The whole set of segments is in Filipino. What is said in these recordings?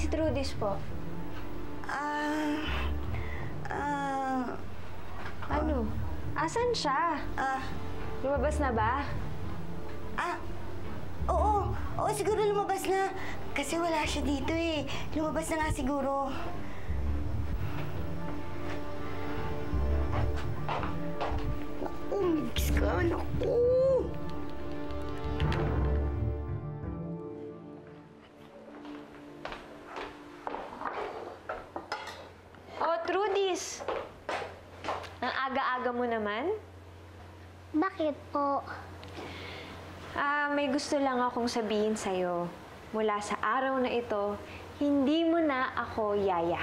Si Trudis po. Ano? Asan siya? Lumabas na ba? Oo. Oo, siguro lumabas na. Kasi wala siya dito eh. Lumabas na nga siguro. Naku, migis ka. Naku. Oh, Trudis! Ang aga-aga mo naman? Bakit po? May gusto lang akong sabihin sa'yo. Mula sa araw na ito, hindi mo na ako yaya.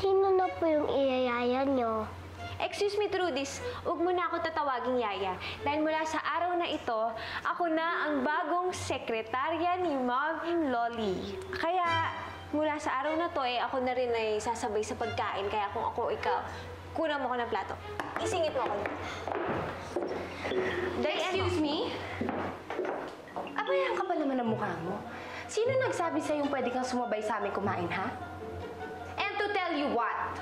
Sino na po yung iyayaya nyo? Excuse me, Trudis. Huwag mo na ako tatawaging yaya. Dahil mula sa araw na ito, ako na ang bagong sekretarya ni Ma'am Loli. Kaya, mula sa araw na to, ako na rin ay sasabay sa pagkain. Kaya kung ako ikaw, kunan mo ko ng plato. Isingit mo ako. Excuse me? Abayan ka pa naman ang mukha mo. Sino nagsabi sa'yo pwede kang sumabay sa amin kumain, ha? And to tell you what?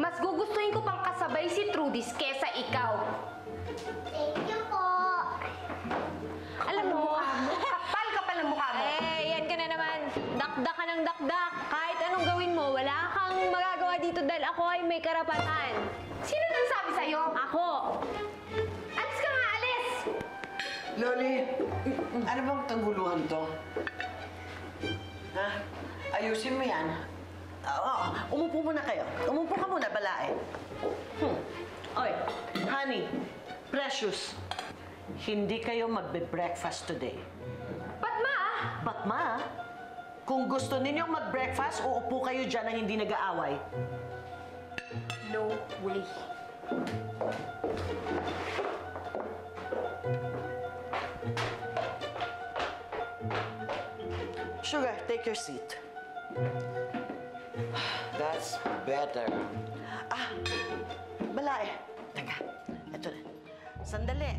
Mas gugustuhin ko pang kasabay si Trudis kesa ikaw. Thank you po. Alam mo, Kapal ka pa ng mukha mo. yan ka na naman. Dakdak ka ng dakdak. Kahit anong gawin mo, wala kang magagawa dito dahil ako ay may karapatan. Sino nagsabi sa'yo? Ako. Alis ka nga, alis! Loli, ano bang tanguluhan to? Ha? Ayusin mo yan. Oo, umupo muna kayo. Umupo ka muna, balae. Oy, honey, precious, hindi kayo magbe-breakfast today. Ba't ma? But ma, kung gusto ninyong mag-breakfast, uupo kayo dyan na hindi nag-aaway. No way. Sugar, take your seat. That's better. Balae. Teka, eto na. Sandali.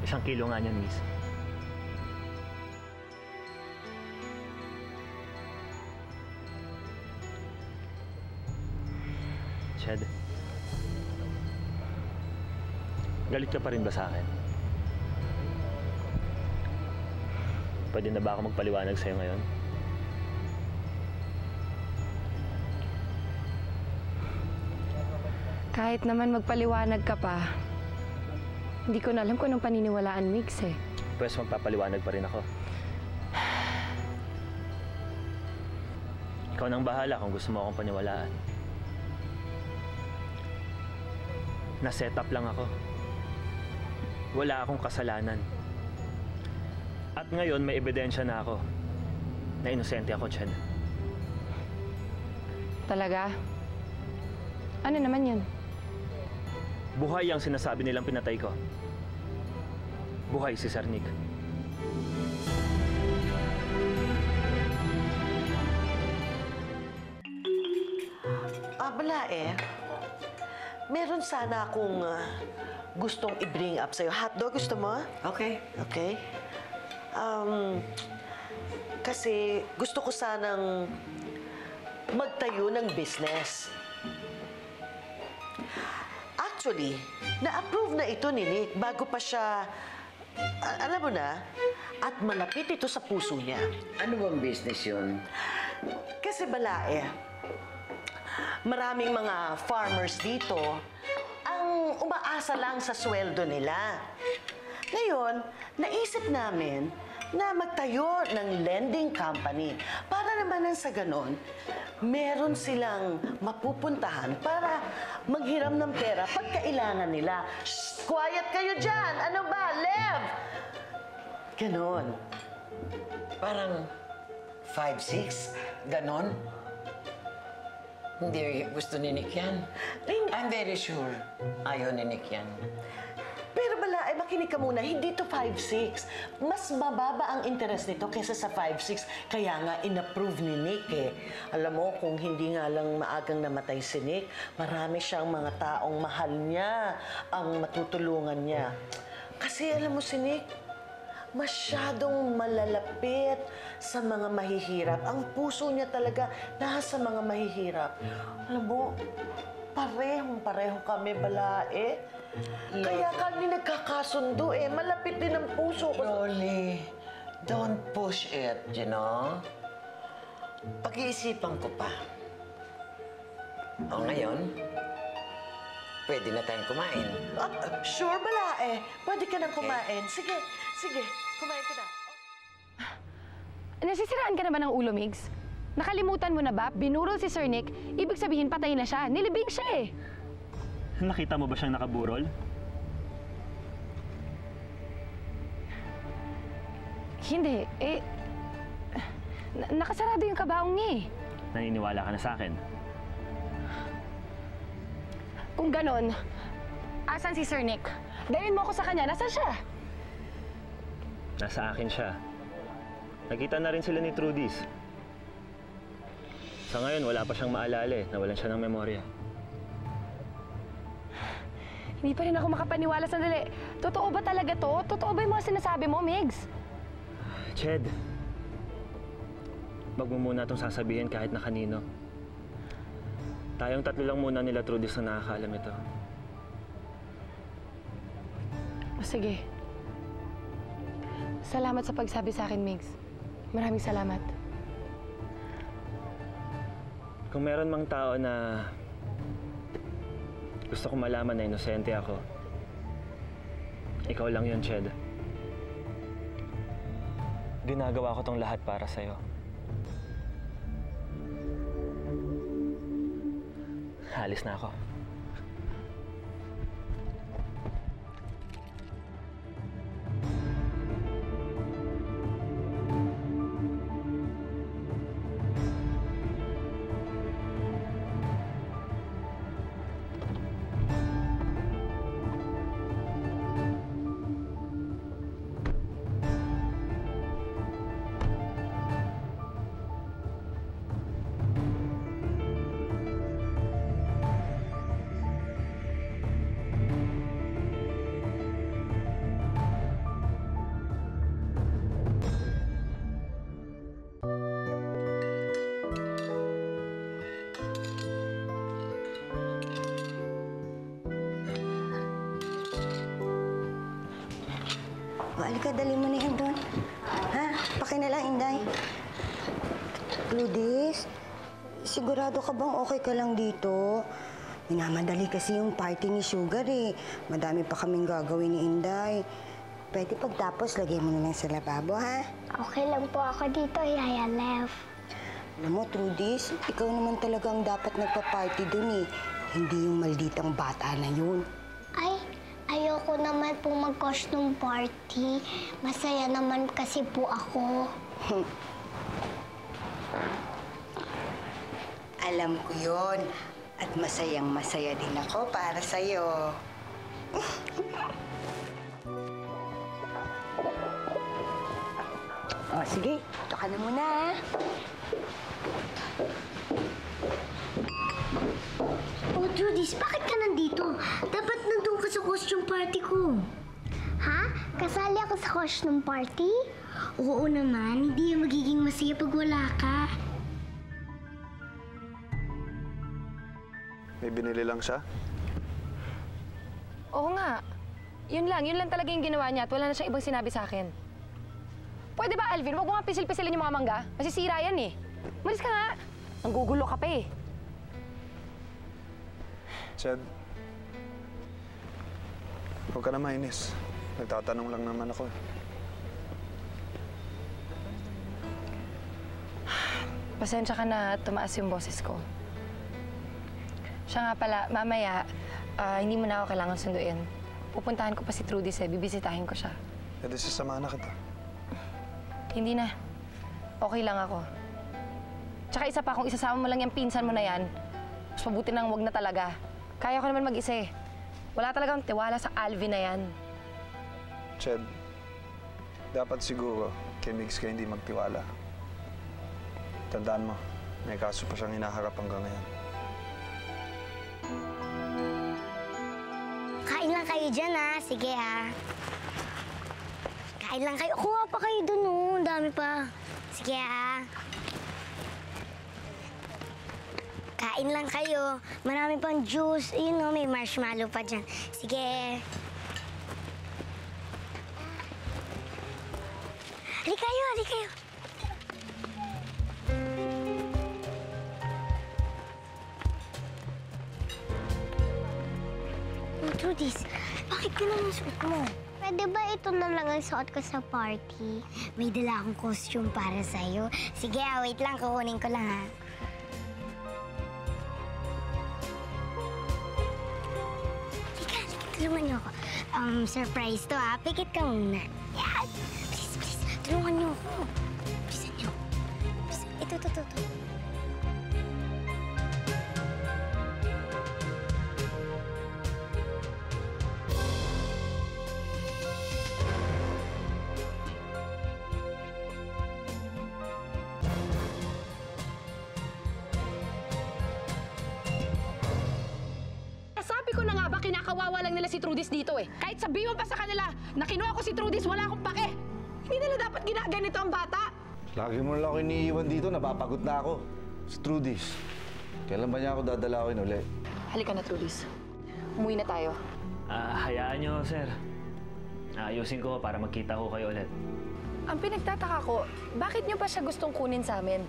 Isang kilo nga niyan, miss. Shed, galit ka pa rin ba sa akin? Pwede na ba ako magpaliwanag sa'yo ngayon? Kahit naman magpaliwanag ka pa, hindi ko na alam kung anong paniniwalaan, Migs eh. Pwes magpapaliwanag pa rin ako. Ikaw nang bahala kung gusto mo akong paniwalaan. Na-set up lang ako. Wala akong kasalanan. At ngayon may ebidensya na ako na inosente ako, Chad. Talaga? Ano naman yun? Buhay ang sinasabi nilang pinatay ko. Buhay si Sir Nick. Balae, meron sana akong gustong i-bring up sa'yo. Hotdog, gusto mo? Okay. Okay. Kasi gusto ko sanang magtayo ng business. Actually, na-approve na ito ni Nick bago pa siya, alam mo na, at malapit ito sa puso niya. Ano bang business yun? Kasi Balae, maraming mga farmers dito ang umaasa lang sa sweldo nila. Ngayon, naisip namin na magtayo ng lending company para naman nang sa ganon, meron silang mapupuntahan para maghiram ng pera pag kailangan nila. Shh! Quiet kayo dyan! Ano ba? Lev! Ganon. Parang 5-6, ganon. Hindi gusto ni Nick yan. I'm very sure ayaw ni Nick yan. Pero Balae, makinig ka muna, hindi to 5-6. Mas mababa ang interest nito kaysa sa 5-6. Kaya nga, inapprove ni Nick eh. Alam mo, kung hindi nga lang maagang namatay si Nick, marami siyang mga taong mahal niya ang matutulungan niya. Kasi alam mo si Nick, masyadong malalapit sa mga mahihirap. Ang puso niya talaga nasa mga mahihirap. Alam mo, parehong-pareho kami, Balae. Kaya kami nagkakasundo eh. Malapit din ang puso ko. Rolly, don't push it, you know? Pag-iisipan ko pa. O ngayon, pwede na tayong kumain. Sure, Balae. Pwede ka nang kumain. Sige, kumain ka na. Nasisiraan ka na ba ng ulo, Migs? Nakalimutan mo na ba? Binurol si Sir Nick, ibig sabihin patay na siya. Nilibing siya eh. Nakita mo ba siyang nakaburol? Hindi, nakasarado yung kabaong niya eh. Naniniwala ka na sa akin. Kung ganon, asan si Sir Nick? Dalhin mo ako sa kanya, nasaan siya? Nasa akin siya. Nakita na rin sila ni Trudis. Sa ngayon, wala pa siyang maalala eh. Nawalan siya ng memorya. Hindi pa rin ako makapaniwala. Sandali. Totoo ba talaga to? Totoo ba yung mga sinasabi mo, Migs? Ched, wag mo muna itong sasabihin kahit na kanino. Tayong tatlo lang muna nila Trudis na nakakaalam ito. O sige. Salamat sa pagsabi sa akin, Migs. Maraming salamat. Kung meron mang tao na gusto ko malaman na inosente ako, ikaw lang yun, Ched. Ginagawa ko tong lahat para sa'yo. Alis na ako. Halika, dali mo na yan doon. Ha? Paki na lang, Inday. Trudis, sigurado ka bang okay ka lang dito? Minamadali kasi yung party ni Sugar eh. Madami pa kaming gagawin ni Inday. Pwede pagtapos, lagay mo na lang sa lababo, ha? Okay lang po ako dito, Yaya Lev. Alam mo, Trudis, ikaw naman talaga ang dapat nagpa-party dun eh. Hindi yung malditang bata na yun. Ay, ayoko naman po mag-costume party. Masaya naman kasi po ako. Alam ko yon. At masayang-masaya din ako para sa'yo. O, sige. Ito ka na muna. Oh, Trudis, bakit ka nandito? Dapat nandun ka sa costume party ko. Ha? Kasali ako sa costume party? Oo naman, hindi yung magiging masaya pag wala ka. May binili lang siya? Oo nga. Yun lang talaga yung ginawa niya at wala na siyang ibang sinabi sa akin. Pwede ba, Alvin? Huwag mo nga pisil-pisilin yung mga mangga. Masisira yan eh. Malis ka nga. Nanggugulo ka pa eh. Chad, huwag ka na mainis. Nagtatanong lang naman ako eh. Pasensya ka na tumaas yung boses ko. Siya nga pala, mamaya, hindi mo na ako kailangan sunduin. Pupuntahan ko pa si Trudis eh, bibisitahin ko siya. E di sasamahan na kita. Hindi na. Okay lang ako. Tsaka isa pa, kung isasama mo lang yung pinsan mo na yan, mas mabuti nang wag na talaga. Kaya ko naman mag-isa eh. Wala talagang tiwala sa Alvin na yan. Chad, dapat siguro kay Migs ka hindi magtiwala. Tandaan mo, may kaso pa siyang hinaharap hanggang ngayon. Kain lang kayo dyan, ha? Sige, ha? Kain lang kayo. Kuha pa kayo dun, oh. Ang dami pa. Sige, ha? Kain lang kayo. Marami pang juice. Ayun, oh, may marshmallow pa dyan. Sige. Hali kayo, hali kayo. Trudis, bakit ganun ang suot mo? Pwede ba ito na lang ang suot ko sa party? May dala akong costume para sa'yo. Sige, wait lang. Kukunin ko lang, ha? Halika, tulungan niyo ako. Surprise to, ha? Pikit ka muna. Yan! Please, tulungan niyo ako. Bilisan niyo. Ito. Sabi ko na nga ba, kinakawawa lang nila si Trudis dito eh. Kahit sabihin mo pa sa kanila na kinuha ko si Trudis, wala akong pake. Hindi nila dapat ginaganito ang bata. Lagi mo lang ako iniiwan dito, napapagod na ako. Si Trudis. Kailan ba niya ako dadalawin uli? Halika na, Trudis. Umuwi na tayo. Hayaan niyo, sir. Ayusin ko para magkita ko kayo ulit. Ang pinagtataka ko, bakit niyo pa siya gustong kunin sa amin?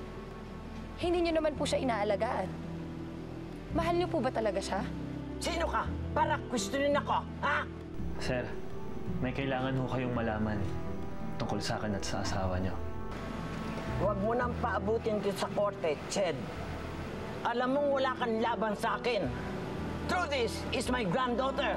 Hindi niyo naman po siya inaalagaan. Mahal niyo po ba talaga siya? Sino ka? Para questionin ako, ha? Sir, may kailangan ho kayong malaman tungkol sa akin at sa asawa niyo. Huwag mo nang paabutin dito sa korte, Ched. Alam mong wala kang laban sa akin. Trudis is my granddaughter.